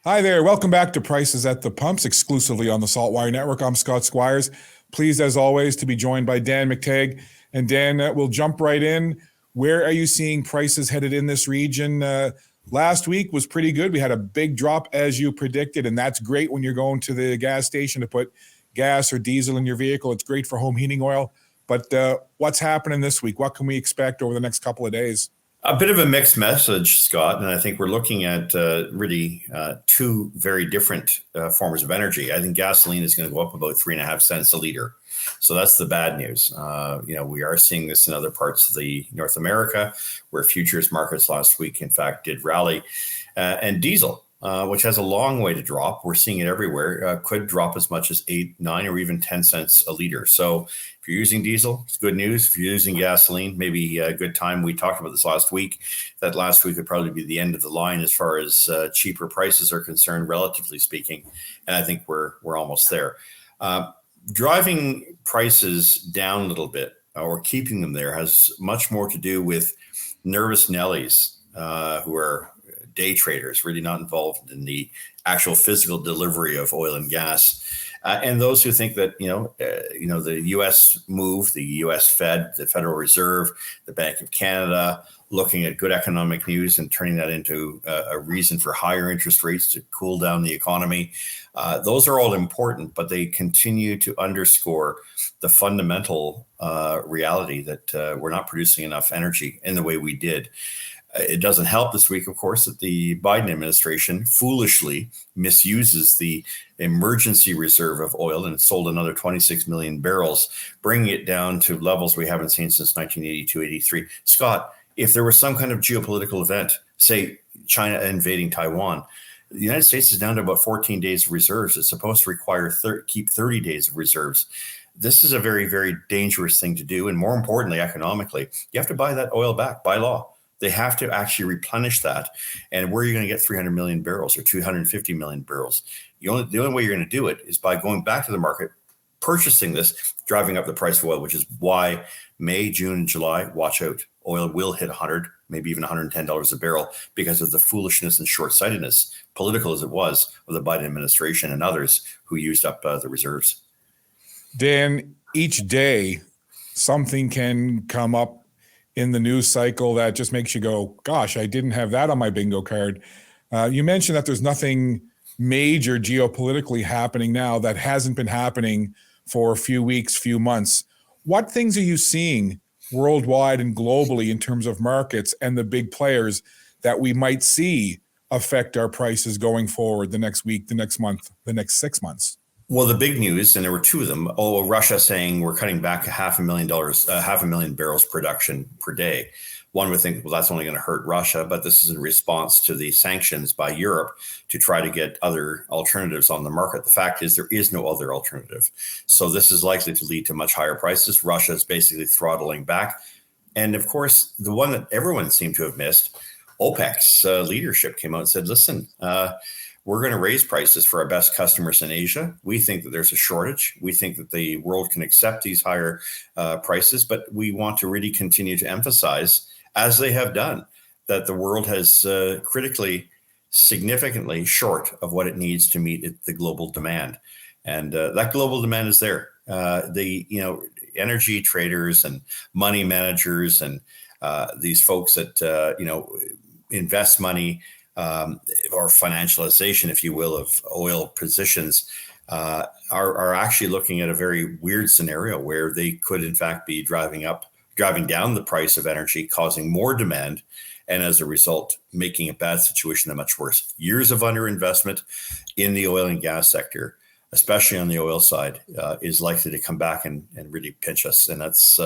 Hi there. Welcome back to Prices at the Pumps, exclusively on the SaltWire Network. I'm Scott Squires. Pleased, as always, to be joined by Dan McTeague. And Dan, we'll jump right in. Where are you seeing prices headed in this region? Last week was pretty good. We had a big drop, as you predicted, and that's great when you're going to the gas station to put gas or diesel in your vehicle. It's great for home heating oil. But what's happening this week? What can we expect over the next couple of days? A bit of a mixed message, Scott, and I think we're looking at really two very different forms of energy. I think gasoline is going to go up about 3.5 cents a liter. So that's the bad news. We are seeing this in other parts of the North America, where futures markets last week, in fact, did rally. And diesel, which has a long way to drop, we're seeing it everywhere, could drop as much as 8, 9, or even 10 cents a liter. So if you're using diesel, it's good news. If you're using gasoline, maybe a good time. We talked about this last week, that last week would probably be the end of the line as far as cheaper prices are concerned, relatively speaking. And I think we're almost there. Driving prices down a little bit or keeping them there has much more to do with nervous Nellies who are day traders, really not involved in the actual physical delivery of oil and gas. And those who think that, the U.S. move, the U.S. Fed, the Federal Reserve, the Bank of Canada, looking at good economic news and turning that into a reason for higher interest rates to cool down the economy. Those are all important, but they continue to underscore the fundamental reality that we're not producing enough energy in the way we did. It doesn't help this week, of course, that the Biden administration foolishly misuses the emergency reserve of oil and sold another 26 million barrels, bringing it down to levels we haven't seen since 1982-83. Scott, if there was some kind of geopolitical event, say China invading Taiwan, the United States is down to about 14 days of reserves. It's supposed to require keep 30 days of reserves. This is a very, very dangerous thing to do. And more importantly, economically, you have to buy that oil back by law. They have to actually replenish that. And where are you going to get 300 million barrels or 250 million barrels? The only way you're going to do it is by going back to the market, purchasing this, driving up the price of oil, which is why May, June, and July, watch out. Oil will hit 100, maybe even $110 a barrel because of the foolishness and short-sightedness, political as it was, of the Biden administration and others who used up the reserves. Dan, each day something can come up in the news cycle that just makes you go, gosh, I didn't have that on my bingo card. You mentioned that there's nothing major geopolitically happening now that hasn't been happening for a few weeks, few months. What things are you seeing worldwide and globally in terms of markets and the big players that we might see affect our prices going forward the next week, the next month, the next 6 months? Well, the big news, and there were two of them. Russia saying we're cutting back $500,000 barrels production per day. One would think, well, that's only going to hurt Russia, but this is in response to the sanctions by Europe to try to get other alternatives on the market. The fact is there is no other alternative. So this is likely to lead to much higher prices. Russia is basically throttling back. And of course, the one that everyone seemed to have missed, OPEC's leadership came out and said, listen, we're going to raise prices for our best customers in Asia. We think that there's a shortage. We think that the world can accept these higher prices, but we want to really continue to emphasize, as they have done, that the world has critically, significantly short of what it needs to meet the global demand. And that global demand is there. Energy traders and money managers and these folks that, invest money, or financialization, if you will, of oil positions are actually looking at a very weird scenario where they could, in fact, be driving down the price of energy, causing more demand, and as a result, making a bad situation that much worse. Years of underinvestment in the oil and gas sector, especially on the oil side, is likely to come back and really pinch us. And that's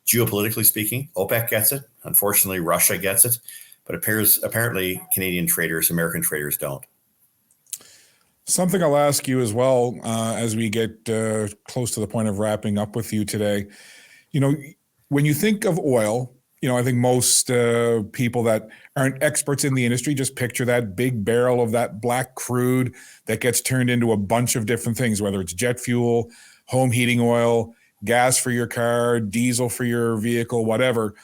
geopolitically speaking, OPEC gets it. Unfortunately, Russia gets it. But apparently Canadian traders, American traders don't. Something I'll ask you as well as we get close to the point of wrapping up with you today. When you think of oil, I think most people that aren't experts in the industry just picture that big barrel of that black crude that gets turned into a bunch of different things, whether it's jet fuel, home heating oil, gas for your car, diesel for your vehicle, whatever.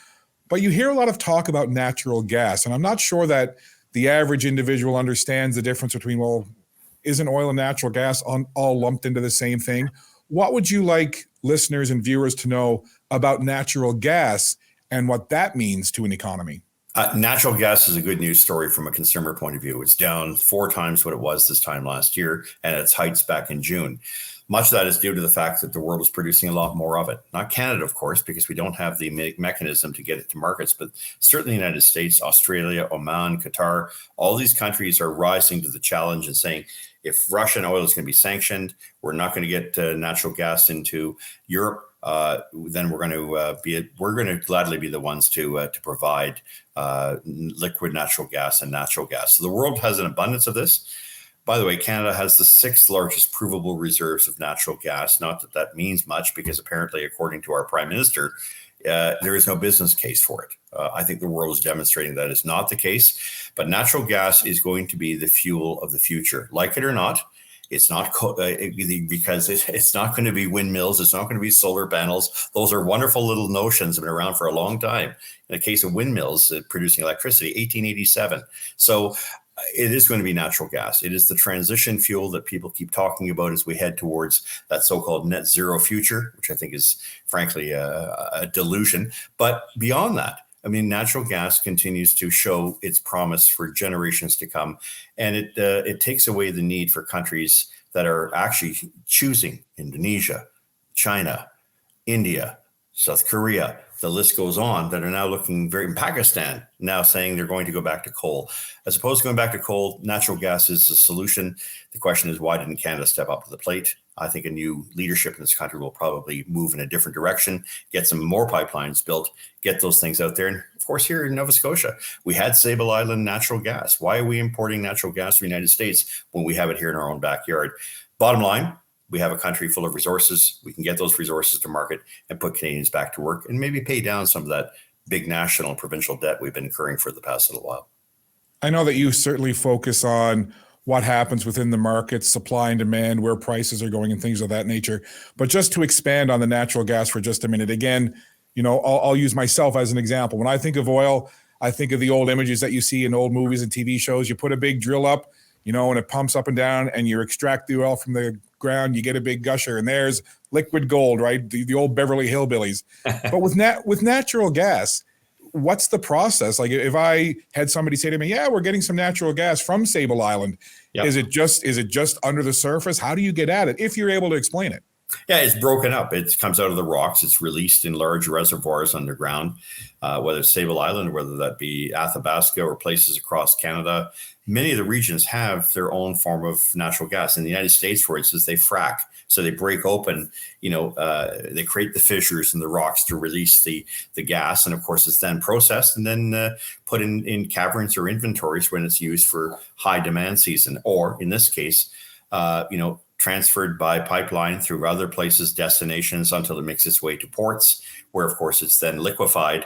But you hear a lot of talk about natural gas, and I'm not sure that the average individual understands the difference between, well, isn't oil and natural gas all lumped into the same thing? What would you like listeners and viewers to know about natural gas and what that means to an economy? Natural gas is a good news story from a consumer point of view. It's down 4 times what it was this time last year, and at its heights back in June. Much of that is due to the fact that the world is producing a lot more of it. Not Canada, of course, because we don't have the mechanism to get it to markets, but certainly the United States, Australia, Oman, Qatar, all these countries are rising to the challenge and saying, if Russian oil is going to be sanctioned, we're not going to get natural gas into Europe. Then we're going to gladly be the ones to provide liquid natural gas and natural gas. So the world has an abundance of this. By the way, Canada has the 6th largest provable reserves of natural gas. Not that that means much, because apparently, according to our prime minister, there is no business case for it. I think the world is demonstrating that is not the case. But natural gas is going to be the fuel of the future, like it or not. It's not because it's not going to be windmills. It's not going to be solar panels. Those are wonderful little notions that have been around for a long time. In the case of windmills producing electricity, 1887. So it is going to be natural gas. It is the transition fuel that people keep talking about as we head towards that so-called net zero future, which I think is frankly a delusion. But beyond that, I mean, natural gas continues to show its promise for generations to come. And it takes away the need for countries that are actually choosing Indonesia, China, India, South Korea, the list goes on, that are now looking in Pakistan, now saying they're going to go back to coal. As opposed to going back to coal, natural gas is the solution. The question is, why didn't Canada step up to the plate? I think a new leadership in this country will probably move in a different direction, get some more pipelines built, get those things out there. And of course, here in Nova Scotia, we had Sable Island natural gas. Why are we importing natural gas to the United States when we have it here in our own backyard? Bottom line, we have a country full of resources. We can get those resources to market and put Canadians back to work and maybe pay down some of that big national and provincial debt we've been incurring for the past little while. I know that you certainly focus on what happens within the market, supply and demand, where prices are going and things of that nature. But just to expand on the natural gas for just a minute, again, you know, I'll use myself as an example. When I think of oil, I think of the old images that you see in old movies and TV shows. You put a big drill up, you know, and it pumps up and down, and you extract the oil from the ground, you get a big gusher, and there's liquid gold, right? The old Beverly Hillbillies. But with natural gas, what's the process? Like, if I had somebody say to me, yeah, we're getting some natural gas from Sable Island, yep. Is it just under the surface? How do you get at it, if you're able to explain it? Yeah, it's broken up. It comes out of the rocks. It's released in large reservoirs underground, whether it's Sable Island, whether that be Athabasca or places across Canada. Many of the regions have their own form of natural gas. In the United States, for instance, they frack. So they break open, they create the fissures in the rocks to release the gas. And of course, it's then processed and then put in caverns or inventories when it's used for high demand season. Or in this case, transferred by pipeline through other places, destinations, until it makes its way to ports, where, of course, it's then liquefied,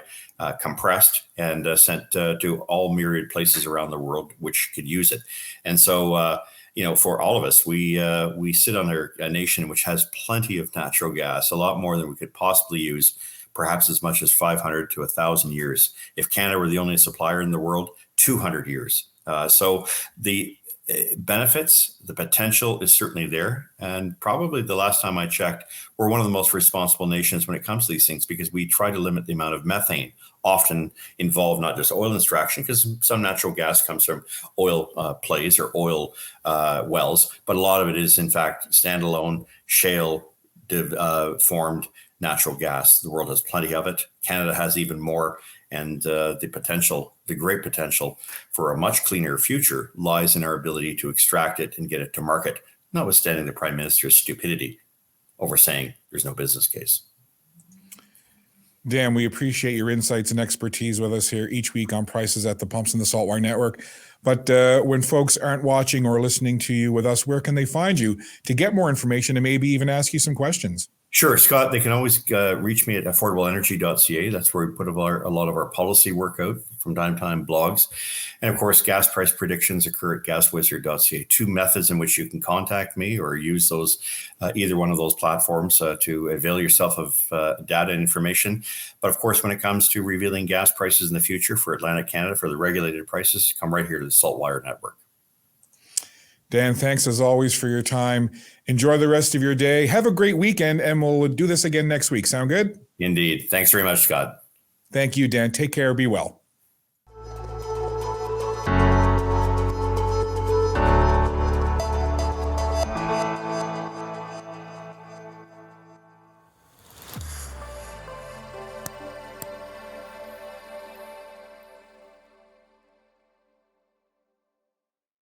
compressed, and sent to all myriad places around the world which could use it. And so, for all of us, we sit under a nation which has plenty of natural gas, a lot more than we could possibly use, perhaps as much as 500 to 1,000 years. If Canada were the only supplier in the world, 200 years. So the benefits, the potential is certainly there. And probably the last time I checked, we're one of the most responsible nations when it comes to these things, because we try to limit the amount of methane often involved, not just oil extraction, because some natural gas comes from oil plays or oil wells, but a lot of it is in fact standalone shale formed natural gas. The world has plenty of it. Canada has even more. And the great potential for a much cleaner future lies in our ability to extract it and get it to market, notwithstanding the Prime Minister's stupidity over saying there's no business case. Dan, we appreciate your insights and expertise with us here each week on Prices at the Pumps in the SaltWire Network. But when folks aren't watching or listening to you with us, where can they find you to get more information and maybe even ask you some questions? Sure, Scott. They can always reach me at affordableenergy.ca. That's where we put a lot of our policy work out from time to time, blogs. And of course, gas price predictions occur at gaswizard.ca. Two methods in which you can contact me or use those, either one of those platforms to avail yourself of data and information. But of course, when it comes to revealing gas prices in the future for Atlantic Canada, for the regulated prices, come right here to the SaltWire Network. Dan, thanks as always for your time. Enjoy the rest of your day. Have a great weekend, and we'll do this again next week. Sound good? Indeed. Thanks very much, Scott. Thank you, Dan. Take care. Be well.